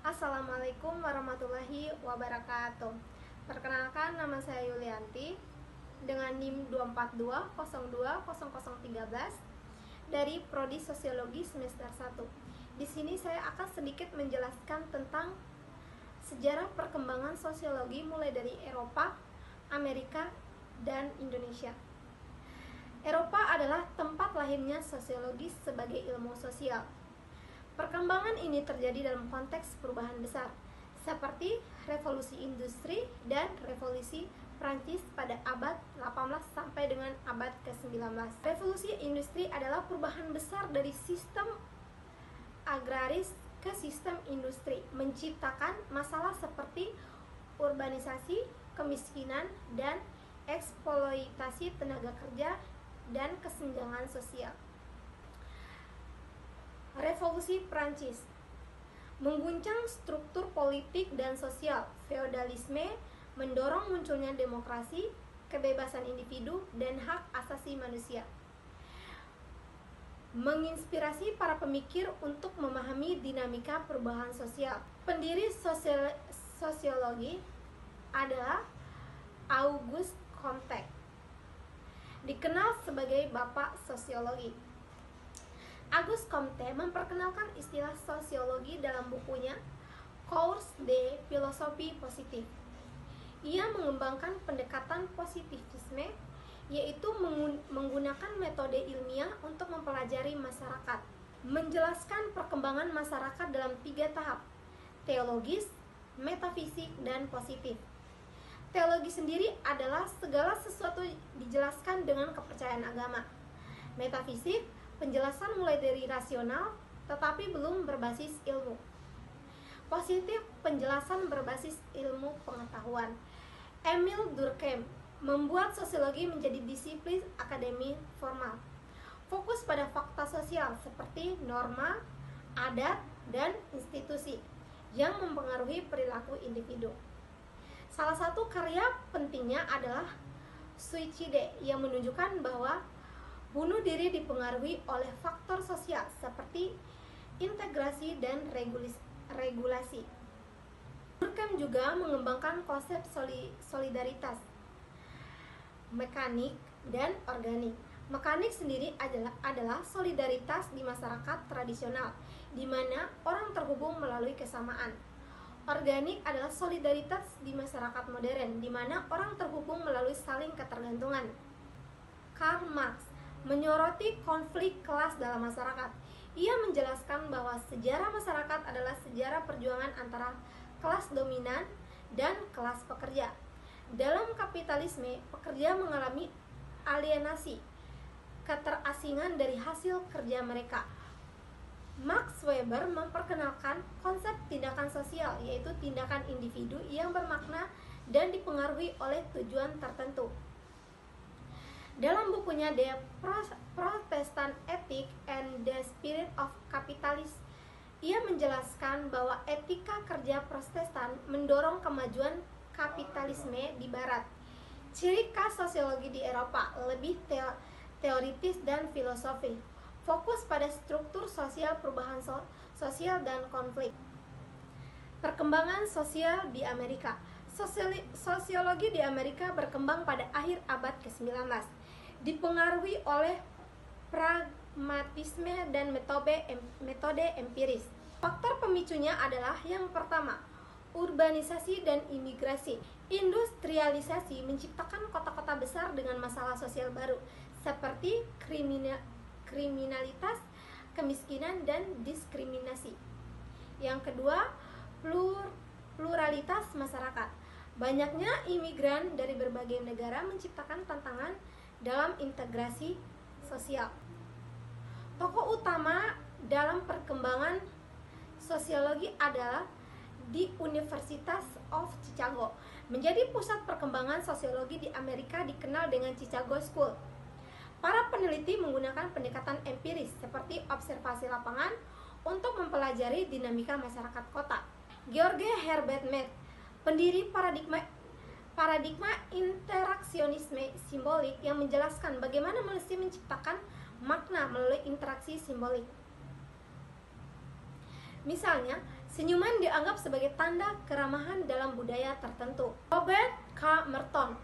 Assalamualaikum warahmatullahi wabarakatuh. Perkenalkan, nama saya Yulianti dengan NIM 242020013 dari Prodi Sosiologi semester 1. Di sini saya akan sedikit menjelaskan tentang sejarah perkembangan sosiologi mulai dari Eropa, Amerika, dan Indonesia. Eropa adalah tempat lahirnya sosiologi sebagai ilmu sosial. Perkembangan ini terjadi dalam konteks perubahan besar, seperti revolusi industri dan revolusi Prancis pada abad 18 sampai dengan abad ke-19. Revolusi industri adalah perubahan besar dari sistem agraris ke sistem industri, menciptakan masalah seperti urbanisasi, kemiskinan, dan eksploitasi tenaga kerja dan kesenjangan sosial. Revolusi Prancis mengguncang struktur politik dan sosial. Feodalisme mendorong munculnya demokrasi, kebebasan individu, dan hak asasi manusia. Menginspirasi para pemikir untuk memahami dinamika perubahan sosial. Pendiri sosiologi adalah Auguste Comte, dikenal sebagai Bapak Sosiologi. Auguste Comte memperkenalkan istilah sosiologi dalam bukunya Cours de Philosophie Positive. Ia mengembangkan pendekatan positivisme, yaitu menggunakan metode ilmiah untuk mempelajari masyarakat, menjelaskan perkembangan masyarakat dalam 3 tahap: teologis, metafisik, dan positif. Teologi sendiri adalah segala sesuatu dijelaskan dengan kepercayaan agama. Metafisik, penjelasan mulai dari rasional tetapi belum berbasis ilmu. Positif, penjelasan berbasis ilmu pengetahuan. Emile Durkheim membuat sosiologi menjadi disiplin akademi formal, fokus pada fakta sosial seperti norma, adat, dan institusi yang mempengaruhi perilaku individu. Salah satu karya pentingnya adalah Suicide yang menunjukkan bahwa bunuh diri dipengaruhi oleh faktor sosial seperti integrasi dan regulasi. Durkheim juga mengembangkan konsep solidaritas, mekanik, dan organik. Mekanik sendiri adalah solidaritas di masyarakat tradisional, di mana orang terhubung melalui kesamaan. Organik adalah solidaritas di masyarakat modern, di mana orang terhubung melalui saling ketergantungan. Karl Marx menyoroti konflik kelas dalam masyarakat. Ia menjelaskan bahwa sejarah masyarakat adalah sejarah perjuangan antara kelas dominan dan kelas pekerja. Dalam kapitalisme, pekerja mengalami alienasi, keterasingan dari hasil kerja mereka. Max Weber memperkenalkan konsep tindakan sosial, yaitu tindakan individu yang bermakna dan dipengaruhi oleh tujuan tertentu. Dalam bukunya The Protestant Ethic and the Spirit of Capitalism, ia menjelaskan bahwa etika kerja Protestan mendorong kemajuan kapitalisme di Barat. Ciri khas sosiologi di Eropa lebih teoritis dan filosofi, fokus pada struktur sosial, perubahan sosial, dan konflik. Perkembangan sosial di Amerika. Sosiologi di Amerika berkembang pada akhir abad ke-19, dipengaruhi oleh pragmatisme dan metode empiris. Faktor pemicunya adalah yang pertama, urbanisasi dan imigrasi. Industrialisasi menciptakan kota-kota besar dengan masalah sosial baru seperti kriminalitas, kemiskinan, dan diskriminasi. Yang kedua, pluralitas masyarakat. Banyaknya imigran dari berbagai negara menciptakan tantangan dalam integrasi sosial. Tokoh utama dalam perkembangan sosiologi adalah di University of Chicago. Menjadi pusat perkembangan sosiologi di Amerika dikenal dengan Chicago School. Para peneliti menggunakan pendekatan empiris seperti observasi lapangan untuk mempelajari dinamika masyarakat kota. George Herbert Mead, pendiri paradigma interaksionisme simbolik yang menjelaskan bagaimana manusia menciptakan makna melalui interaksi simbolik. Misalnya, Senyuman dianggap sebagai tanda keramahan dalam budaya tertentu. Robert K. Merton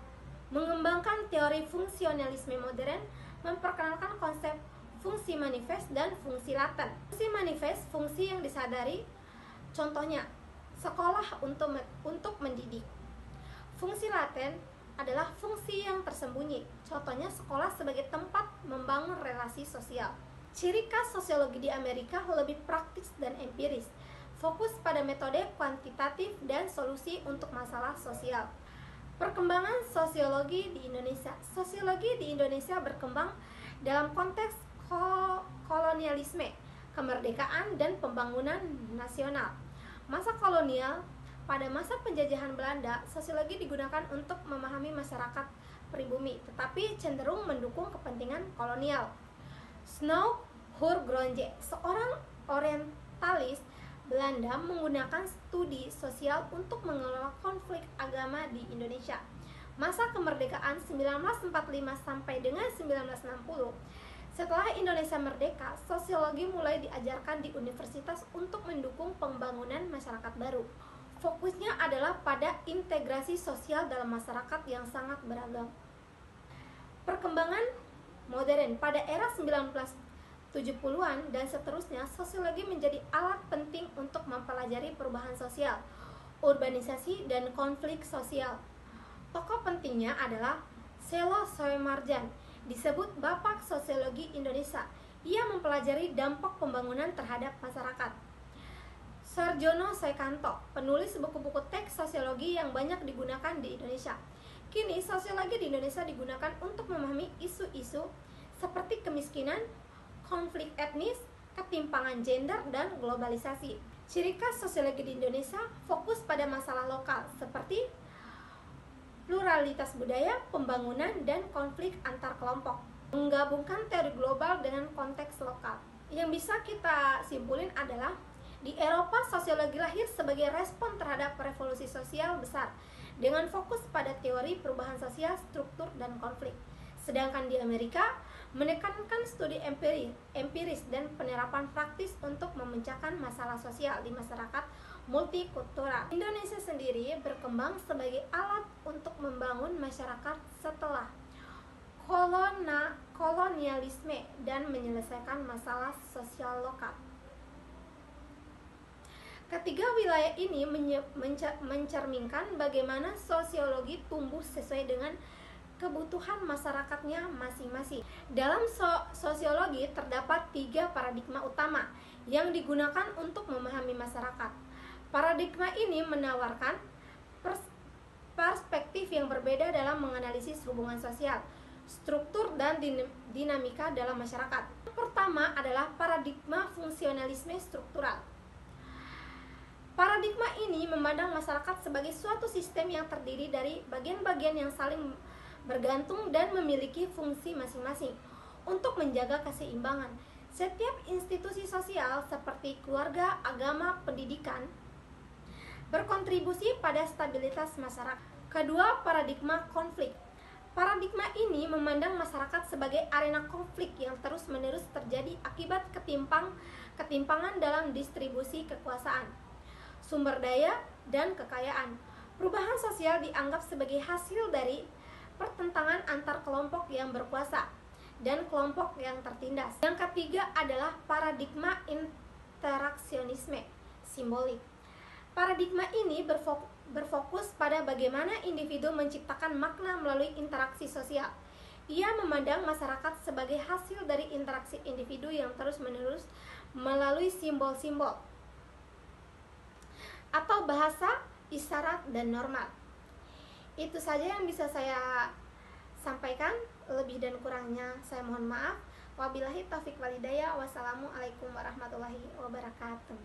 mengembangkan teori fungsionalisme modern, memperkenalkan konsep fungsi manifest dan fungsi laten. Fungsi manifest, fungsi yang disadari, contohnya sekolah untuk mendidik. Fungsi laten adalah fungsi yang tersembunyi, contohnya sekolah sebagai tempat membangun relasi sosial. Ciri khas sosiologi di Amerika lebih praktis dan empiris, fokus pada metode kuantitatif dan solusi untuk masalah sosial. Perkembangan sosiologi di Indonesia. Sosiologi di Indonesia berkembang dalam konteks kolonialisme, kemerdekaan, dan pembangunan nasional. Masa kolonial. Pada masa penjajahan Belanda, sosiologi digunakan untuk memahami masyarakat pribumi, tetapi cenderung mendukung kepentingan kolonial. Snow Hurgronje, seorang orientalis Belanda, menggunakan studi sosial untuk mengelola konflik agama di Indonesia. Masa kemerdekaan 1945 sampai dengan 1960. Setelah Indonesia merdeka, sosiologi mulai diajarkan di universitas untuk mendukung pembangunan masyarakat baru. Fokusnya adalah pada integrasi sosial dalam masyarakat yang sangat beragam. Perkembangan modern pada era 1970-an dan seterusnya, sosiologi menjadi alat penting untuk mempelajari perubahan sosial, urbanisasi, dan konflik sosial. Tokoh pentingnya adalah Selo Soemarjan, disebut Bapak Sosiologi Indonesia. Ia mempelajari dampak pembangunan terhadap masyarakat. Sarjono Saikanto, penulis buku-buku teks sosiologi yang banyak digunakan di Indonesia. Kini, sosiologi di Indonesia digunakan untuk memahami isu-isu seperti kemiskinan, konflik etnis, ketimpangan gender, dan globalisasi. Ciri khas sosiologi di Indonesia fokus pada masalah lokal seperti pluralitas budaya, pembangunan, dan konflik antar kelompok. Menggabungkan teori global dengan konteks lokal. Yang bisa kita simpulin adalah di Eropa, sosiologi lahir sebagai respon terhadap revolusi sosial besar dengan fokus pada teori perubahan sosial, struktur, dan konflik. Sedangkan di Amerika, menekankan studi empiris dan penerapan praktis untuk memecahkan masalah sosial di masyarakat multikultural. Indonesia sendiri berkembang sebagai alat untuk membangun masyarakat setelah kolonialisme dan menyelesaikan masalah sosial lokal. Ketiga wilayah ini mencerminkan bagaimana sosiologi tumbuh sesuai dengan kebutuhan masyarakatnya masing-masing. Dalam sosiologi terdapat 3 paradigma utama yang digunakan untuk memahami masyarakat. Paradigma ini menawarkan perspektif yang berbeda dalam menganalisis hubungan sosial, struktur, dan dinamika dalam masyarakat. Pertama adalah paradigma fungsionalisme struktural. Paradigma ini memandang masyarakat sebagai suatu sistem yang terdiri dari bagian-bagian yang saling bergantung dan memiliki fungsi masing-masing untuk menjaga keseimbangan. Setiap institusi sosial seperti keluarga, agama, pendidikan berkontribusi pada stabilitas masyarakat. Kedua, paradigma konflik. Paradigma ini memandang masyarakat sebagai arena konflik yang terus-menerus terjadi akibat ketimpangan dalam distribusi kekuasaan, sumber daya, dan kekayaan. Perubahan sosial dianggap sebagai hasil dari pertentangan antar kelompok yang berkuasa dan kelompok yang tertindas. Yang ketiga adalah paradigma interaksionisme simbolik. Paradigma ini berfokus pada bagaimana individu menciptakan makna melalui interaksi sosial. Ia memandang masyarakat sebagai hasil dari interaksi individu yang terus-menerus melalui simbol-simbol atau bahasa, isyarat, dan normal. Itu saja yang bisa saya sampaikan. Lebih dan kurangnya saya mohon maaf. Wabillahi taufiq walhidayah. Wassalamualaikum warahmatullahi wabarakatuh.